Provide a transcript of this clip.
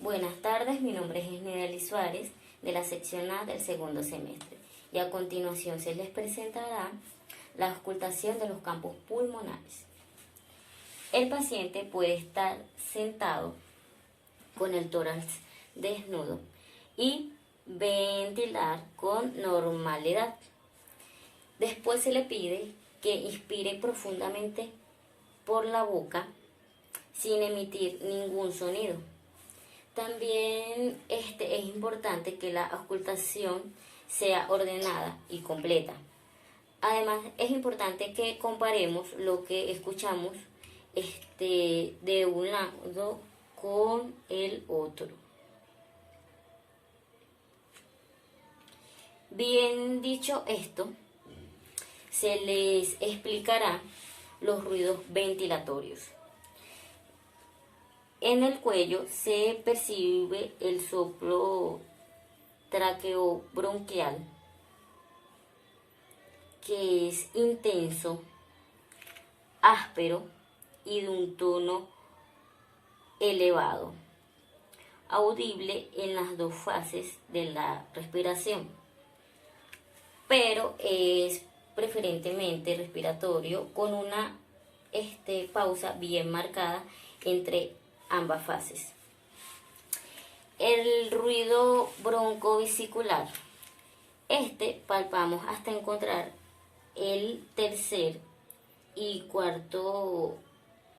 Buenas tardes, mi nombre es Esmeralda Suárez de la sección A del segundo semestre y a continuación se les presentará la auscultación de los campos pulmonares. El paciente puede estar sentado con el tórax desnudo y ventilar con normalidad. Después se le pide que inspire profundamente por la boca sin emitir ningún sonido. También es importante que la auscultación sea ordenada y completa. Además, es importante que comparemos lo que escuchamos de un lado con el otro. Bien dicho esto, se les explicará los ruidos ventilatorios. En el cuello se percibe el soplo traqueobronquial, que es intenso, áspero y de un tono elevado, audible en las dos fases de la respiración, pero es preferentemente respiratorio con una pausa bien marcada entre ambas fases. El ruido broncovesicular. Palpamos hasta encontrar el tercer y cuarto